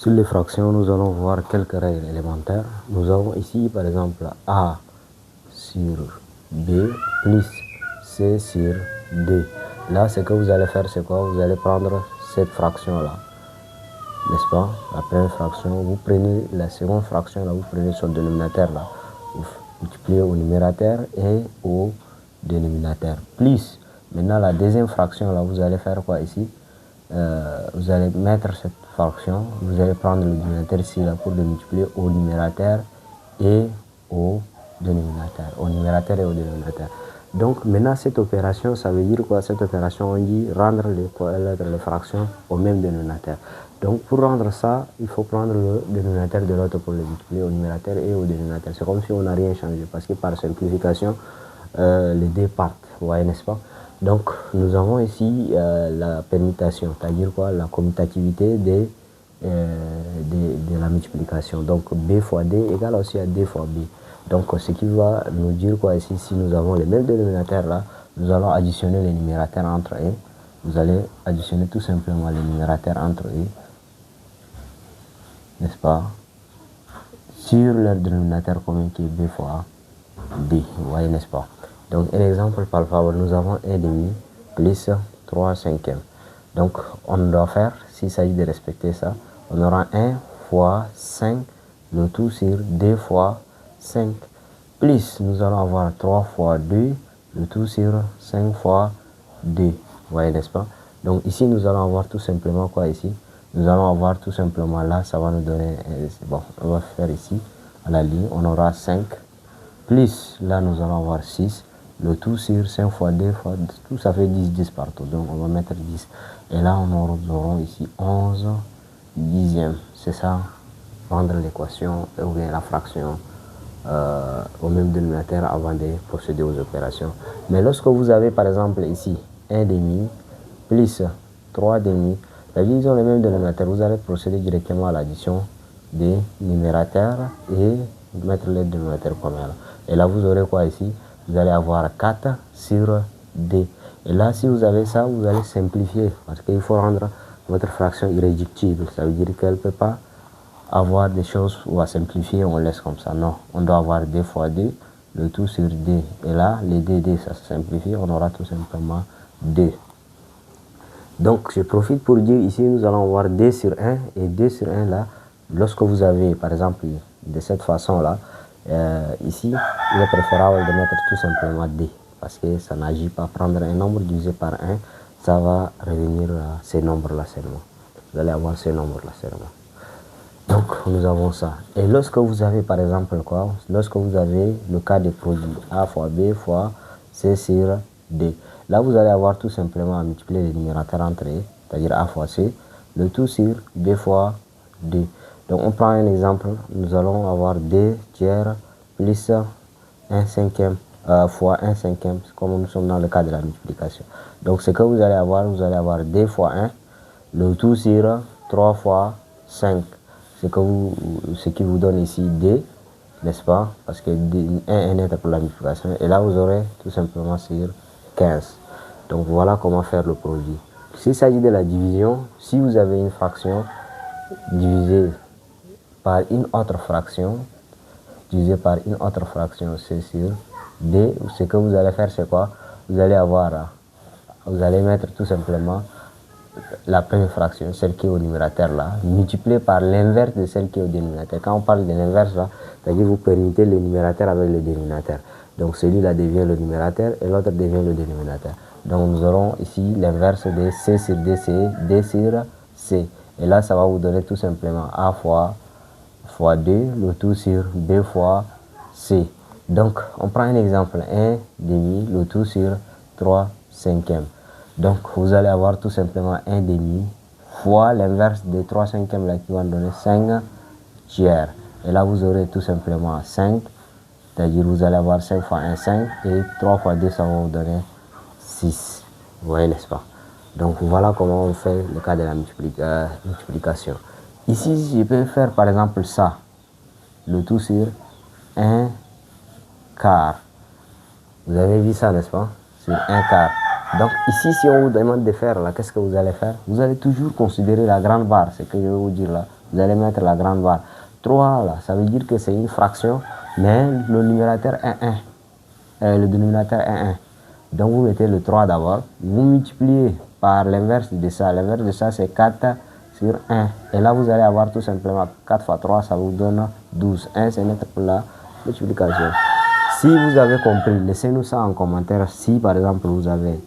Sur les fractions, nous allons voir quelques règles élémentaires. Nous avons ici, par exemple, A sur B plus C sur D. Là, ce que vous allez faire, c'est quoi? Vous allez prendre cette fraction-là, n'est-ce pas? La première fraction, vous prenez la seconde fraction, là, vous prenez son dénominateur, là. Vous multipliez au numérateur et au dénominateur. Plus, maintenant, la deuxième fraction, là, vous allez faire quoi ici? Vous allez mettre cette fraction, vous allez prendre le dénominateur ici, là, pour le multiplier au numérateur et au dénominateur. Au numérateur et au dénominateur. Donc maintenant cette opération, ça veut dire quoi? Cette opération, on dit rendre les fractions au même dénominateur. Donc pour rendre ça, il faut prendre le dénominateur de l'autre pour le multiplier au numérateur et au dénominateur. C'est comme si on n'a rien changé, parce que par simplification, les deux partent, vous voyez, n'est-ce pas? Donc nous avons ici la permutation, c'est-à-dire quoi? La commutativité de la multiplication. Donc B fois D égale aussi à D fois B. Donc ce qui va nous dire quoi ici? Si nous avons les mêmes dénominateurs là, nous allons additionner les numérateurs entre eux. Vous allez additionner tout simplement les numérateurs entre eux, n'est-ce pas? Sur leur dénominateur commun qui est B fois D, vous voyez, n'est-ce pas? Donc un exemple palpable, nous avons 1 demi plus 3 cinquièmes. Donc on doit faire, s'il s'agit de respecter ça, on aura 1 fois 5, le tout sur 2 fois 5, plus nous allons avoir 3 fois 2, le tout sur 5 fois 2, vous voyez, n'est-ce pas? Donc ici nous allons avoir tout simplement quoi ici? Nous allons avoir tout simplement là, ça va nous donner, bon, on va faire ici, à la ligne, on aura 5, plus là nous allons avoir 6, le tout sur 5 fois 2 fois, tout ça fait 10, 10 partout, donc on va mettre 10. Et là on aura ici 11 dixièmes, c'est ça, rendre l'équation ou bien la fraction au même dénominateur avant de procéder aux opérations. Mais lorsque vous avez par exemple ici 1 demi plus 3 demi, c'est-à-dire ils ont le même dénominateur, vous allez procéder directement à l'addition des numérateurs et mettre les dénominateurs communs. Et là vous aurez quoi ici? Vous allez avoir 4 sur D. Et là si vous avez ça, vous allez simplifier parce qu'il faut rendre votre fraction irréductible. Ça veut dire qu'elle ne peut pas avoir des choses où à simplifier, on laisse comme ça. Non, on doit avoir D fois D, le tout sur D. Et là, les D, ça se simplifie, on aura tout simplement D. Donc, je profite pour dire ici, nous allons avoir D sur 1 et D sur 1 là. Lorsque vous avez, par exemple, de cette façon-là, ici, il est préférable de mettre tout simplement D. Parce que ça n'agit pas. Prendre un nombre divisé par 1, ça va revenir à ces nombres-là seulement. Vous allez avoir ces nombres-là seulement. Donc, nous avons ça. Et lorsque vous avez, par exemple, quoi? Lorsque vous avez le cas de produit A fois B fois C sur D. Là, vous allez avoir tout simplement à multiplier les numérateurs entre eux, c'est-à-dire A fois C, le tout sur B fois D. Donc, on prend un exemple. Nous allons avoir D tiers plus 1 cinquième fois 1 cinquième, comme nous sommes dans le cas de la multiplication. Donc, ce que vous allez avoir D fois 1, le tout sur 3 fois 5. Ce qui vous donne ici D, n'est-ce pas? Parce que 1 est net pour la multiplication. Et là, vous aurez tout simplement sur 15. Donc, voilà comment faire le produit. S'il s'agit de la division, si vous avez une fraction divisée par une autre fraction, c'est sur D, ce que vous allez faire, c'est quoi? Vous allez mettre tout simplement la première fraction, celle qui est au numérateur là, multipliée par l'inverse de celle qui est au dénominateur. Quand on parle de l'inverse là, c'est-à-dire vous permettez le numérateur avec le dénominateur. Donc celui-là devient le numérateur et l'autre devient le dénominateur. Donc nous aurons ici l'inverse de C sur D, c'est D sur C. Et là, ça va vous donner tout simplement A fois 2, le tout sur B fois C. Donc, on prend un exemple, 1 demi, le tout sur 3 cinquièmes. Donc, vous allez avoir tout simplement 1 demi fois l'inverse de 3 cinquièmes là, qui va donner 5 tiers. Et là, vous aurez tout simplement 5, c'est-à-dire vous allez avoir 5 fois 1, 5, et 3 fois 2, ça va vous donner 6. Vous voyez, n'est-ce pas? Donc, voilà comment on fait le cas de la multiplication. Ici, je peux faire par exemple ça, le tout sur 1 quart. Vous avez vu ça, n'est-ce pas? Sur 1 quart. Donc ici, si on vous demande de faire là, qu'est-ce que vous allez faire? Vous allez toujours considérer la grande barre, c'est ce que je vais vous dire là. vous allez mettre la grande barre. 3, là, ça veut dire que c'est une fraction, mais le numérateur est 1. Le dénominateur est 1. Donc, vous mettez le 3 d'abord. Vous multipliez par l'inverse de ça. L'inverse de ça, c'est 4 sur 1. Et là, vous allez avoir tout simplement 4 fois 3, ça vous donne 12. 1, c'est notre pour la multiplication. Si vous avez compris, laissez-nous ça en commentaire. Si, par exemple, vous avez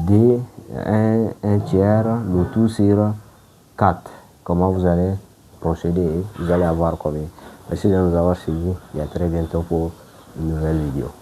D, 1 tiers, le tout sur 4. Comment vous allez procéder? Vous allez avoir combien? Merci de nous avoir suivis et à très bientôt pour une nouvelle vidéo.